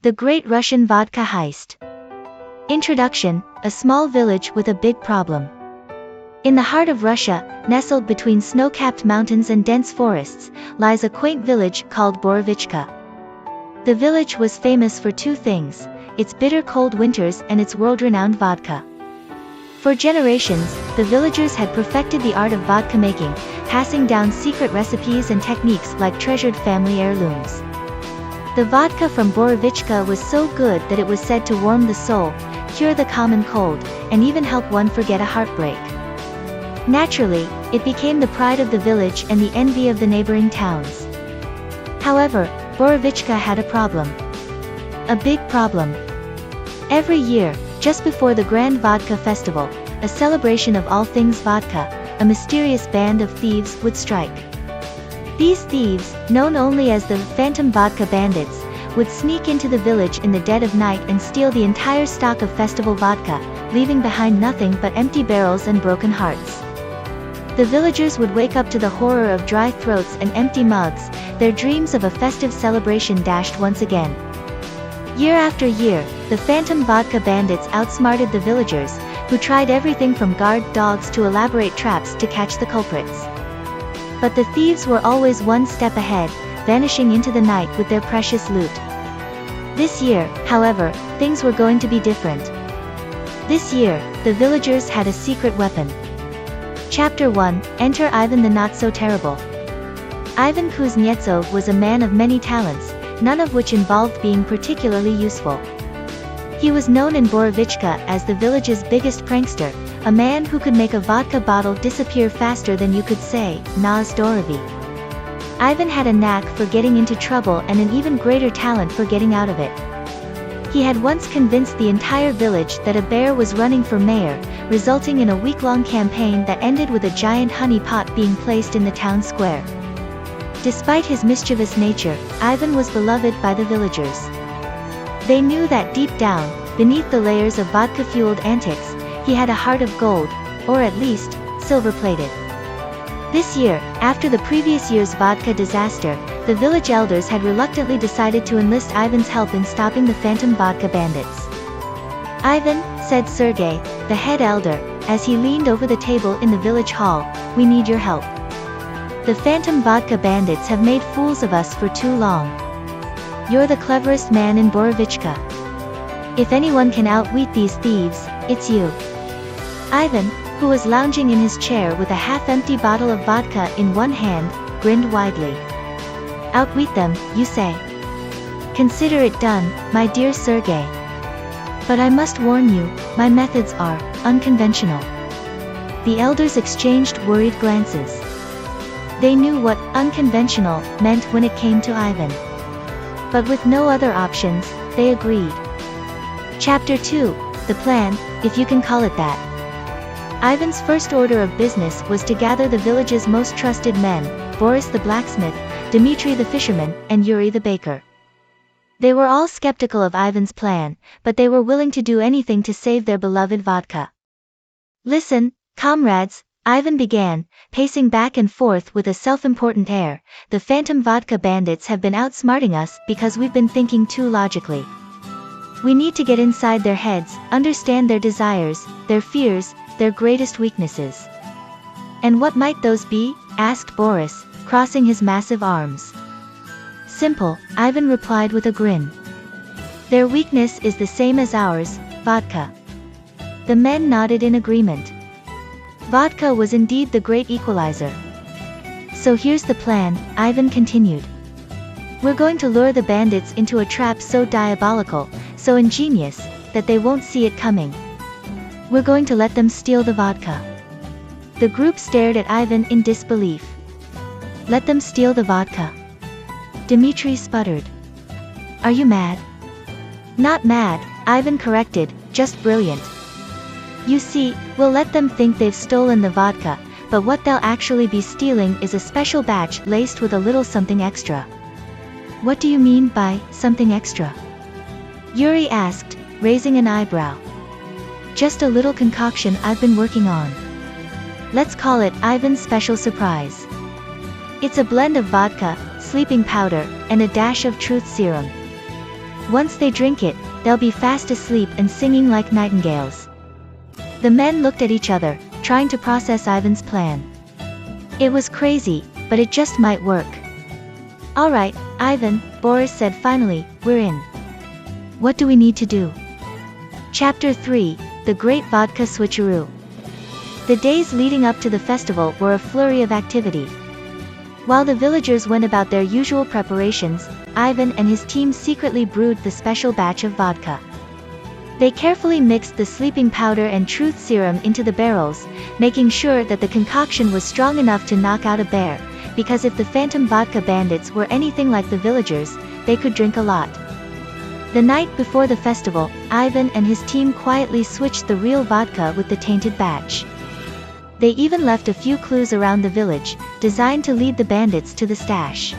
The Great Russian Vodka Heist. Introduction: a small village with a big problem. In the heart of Russia, nestled between snow-capped mountains and dense forests, lies a quaint village called Borovichka. The village was famous for two things: its bitter cold winters and its world-renowned vodka. For generations, the villagers had perfected the art of vodka making, passing down secret recipes and techniques like treasured family heirlooms. The vodka from Borovichka was so good that it was said to warm the soul, cure the common cold, and even help one forget a heartbreak. Naturally, it became the pride of the village and the envy of the neighboring towns. However, Borovichka had a problem. A big problem. Every year, just before the Grand Vodka Festival, a celebration of all things vodka, a mysterious band of thieves would strike. These thieves, known only as the Phantom Vodka Bandits, would sneak into the village in the dead of night and steal the entire stock of festival vodka, leaving behind nothing but empty barrels and broken hearts. The villagers would wake up to the horror of dry throats and empty mugs, their dreams of a festive celebration dashed once again. Year after year, the Phantom Vodka Bandits outsmarted the villagers, who tried everything from guard dogs to elaborate traps to catch the culprits. But the thieves were always one step ahead, vanishing into the night with their precious loot. This year, however, things were going to be different. This year, the villagers had a secret weapon. Chapter 1, Enter Ivan the Not-So-Terrible. Ivan Kuznetsov was a man of many talents, none of which involved being particularly useful. He was known in Borovichka as the village's biggest prankster, a man who could make a vodka bottle disappear faster than you could say, "Na zdorovi." Ivan had a knack for getting into trouble and an even greater talent for getting out of it. He had once convinced the entire village that a bear was running for mayor, resulting in a week-long campaign that ended with a giant honey pot being placed in the town square. Despite his mischievous nature, Ivan was beloved by the villagers. They knew that deep down, beneath the layers of vodka-fueled antics, he had a heart of gold, or at least, silver-plated. This year, after the previous year's vodka disaster, the village elders had reluctantly decided to enlist Ivan's help in stopping the Phantom Vodka Bandits. "Ivan," said Sergei, the head elder, as he leaned over the table in the village hall, "we need your help. The Phantom Vodka Bandits have made fools of us for too long. You're the cleverest man in Borovichka. If anyone can outwit these thieves, it's you." Ivan, who was lounging in his chair with a half-empty bottle of vodka in one hand, grinned widely. "Outwit them, you say? Consider it done, my dear Sergei. But I must warn you, my methods are unconventional." The elders exchanged worried glances. They knew what unconventional meant when it came to Ivan. But with no other options, they agreed. Chapter 2, The Plan, if you can call it that. Ivan's first order of business was to gather the village's most trusted men, Boris the blacksmith, Dmitri the fisherman, and Yuri the baker. They were all skeptical of Ivan's plan, but they were willing to do anything to save their beloved vodka. "Listen, comrades," Ivan began, pacing back and forth with a self-important air, "the Phantom Vodka Bandits have been outsmarting us because we've been thinking too logically. We need to get inside their heads, understand their desires, their fears, their greatest weaknesses." "And what might those be?" asked Boris, crossing his massive arms. "Simple," Ivan replied with a grin. "Their weakness is the same as ours, vodka." The men nodded in agreement. Vodka was indeed the great equalizer. "So here's the plan," Ivan continued. "We're going to lure the bandits into a trap so diabolical, so ingenious, that they won't see it coming. We're going to let them steal the vodka." The group stared at Ivan in disbelief. "Let them steal the vodka?" Dmitri sputtered. "Are you mad?" "Not mad," Ivan corrected, "just brilliant. You see, we'll let them think they've stolen the vodka, but what they'll actually be stealing is a special batch laced with a little something extra." "What do you mean by something extra?" Yuri asked, raising an eyebrow. "Just a little concoction I've been working on. Let's call it Ivan's Special Surprise. It's a blend of vodka, sleeping powder, and a dash of truth serum. Once they drink it, they'll be fast asleep and singing like nightingales. The men looked at each other, trying to process Ivan's plan. It was crazy, but it just might work. Alright, Ivan, Boris said finally, we're in. What do we need to do? Chapter 3, The Great Vodka Switcheroo. The days leading up to the festival were a flurry of activity. While the villagers went about their usual preparations, Ivan and his team secretly brewed the special batch of vodka. They carefully mixed the sleeping powder and truth serum into the barrels, making sure that the concoction was strong enough to knock out a bear, because if the phantom vodka bandits were anything like the villagers, they could drink a lot. The night before the festival, Ivan and his team quietly switched the real vodka with the tainted batch. They even left a few clues around the village, designed to lead the bandits to the stash.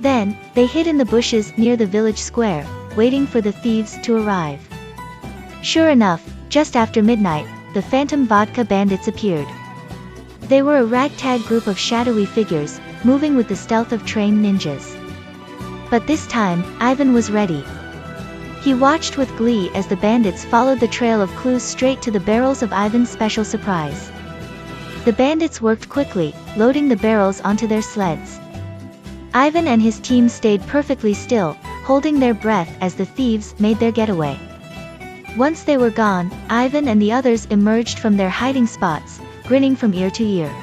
Then, they hid in the bushes near the village square, waiting for the thieves to arrive. Sure enough, just after midnight, the phantom vodka bandits appeared. They were a ragtag group of shadowy figures, moving with the stealth of trained ninjas. But this time, Ivan was ready. He watched with glee as the bandits followed the trail of clues straight to the barrels of Ivan's special surprise. The bandits worked quickly, loading the barrels onto their sleds. Ivan and his team stayed perfectly still, holding their breath as the thieves made their getaway. Once they were gone, Ivan and the others emerged from their hiding spots, grinning from ear to ear.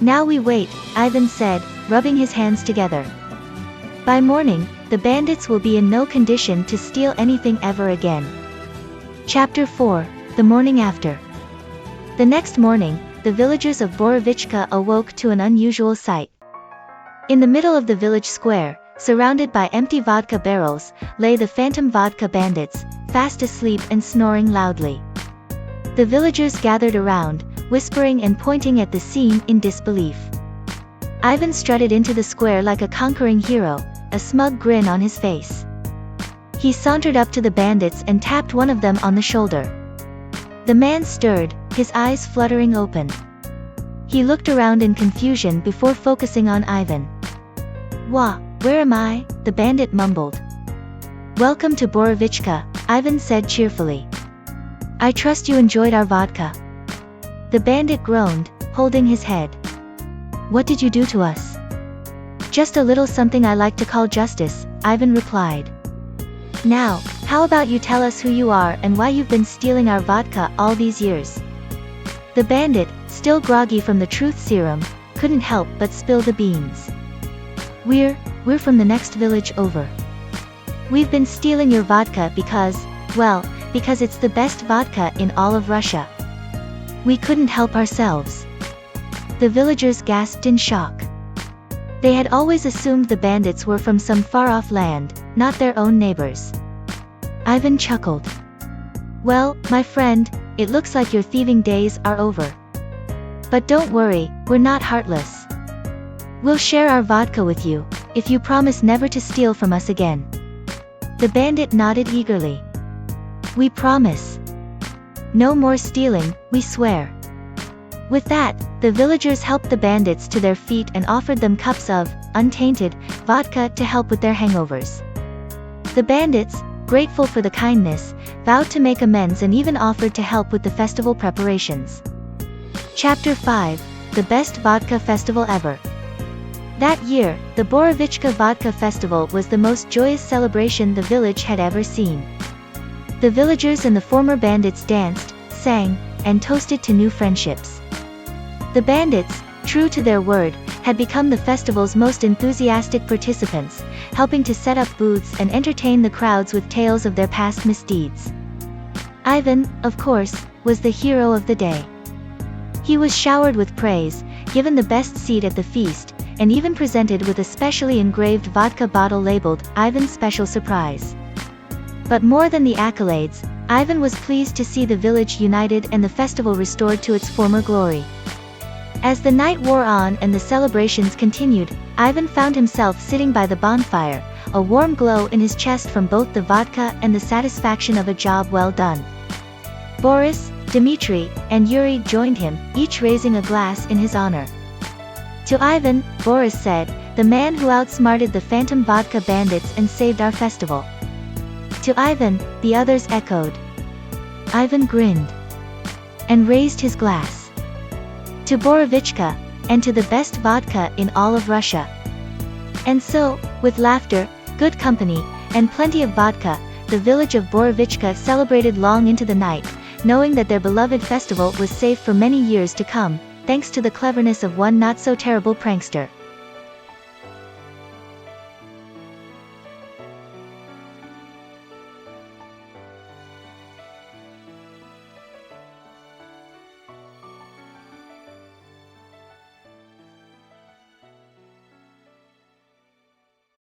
Now we wait, Ivan said, rubbing his hands together. By morning, the bandits will be in no condition to steal anything ever again. Chapter 4, The Morning After. The next morning, the villagers of Borovichka awoke to an unusual sight. In the middle of the village square, surrounded by empty vodka barrels, lay the phantom vodka bandits, fast asleep and snoring loudly. The villagers gathered around, whispering and pointing at the scene in disbelief. Ivan strutted into the square like a conquering hero, a smug grin on his face. He sauntered up to the bandits and tapped one of them on the shoulder. The man stirred, his eyes fluttering open. He looked around in confusion before focusing on Ivan. Where am I? The bandit mumbled. Welcome to Borovichka, Ivan said cheerfully. I trust you enjoyed our vodka. The bandit groaned, holding his head. What did you do to us? Just a little something I like to call justice, Ivan replied. Now, how about you tell us who you are and why you've been stealing our vodka all these years? The bandit, still groggy from the truth serum, couldn't help but spill the beans. We're from the next village over. We've been stealing your vodka because it's the best vodka in all of Russia. We couldn't help ourselves. The villagers gasped in shock. They had always assumed the bandits were from some far-off land, not their own neighbors. Ivan chuckled. Well, my friend, it looks like your thieving days are over. But don't worry, we're not heartless. We'll share our vodka with you, if you promise never to steal from us again. The bandit nodded eagerly. We promise. No more stealing, we swear. With that, the villagers helped the bandits to their feet and offered them cups of, untainted, vodka to help with their hangovers. The bandits, grateful for the kindness, vowed to make amends and even offered to help with the festival preparations. Chapter 5, The Best Vodka Festival Ever. That year, the Borovichka Vodka Festival was the most joyous celebration the village had ever seen. The villagers and the former bandits danced, sang, and toasted to new friendships. The bandits, true to their word, had become the festival's most enthusiastic participants, helping to set up booths and entertain the crowds with tales of their past misdeeds. Ivan, of course, was the hero of the day. He was showered with praise, given the best seat at the feast, and even presented with a specially engraved vodka bottle labeled, Ivan's Special Surprise. But more than the accolades, Ivan was pleased to see the village united and the festival restored to its former glory. As the night wore on and the celebrations continued, Ivan found himself sitting by the bonfire, a warm glow in his chest from both the vodka and the satisfaction of a job well done. Boris, Dmitri, and Yuri joined him, each raising a glass in his honor. To Ivan, Boris said, "The man who outsmarted the phantom vodka bandits and saved our festival. To Ivan, the others echoed. Ivan grinned and raised his glass. To Borovichka, and to the best vodka in all of Russia. And so, with laughter, good company, and plenty of vodka, the village of Borovichka celebrated long into the night, knowing that their beloved festival was safe for many years to come, thanks to the cleverness of one not-so-terrible prankster.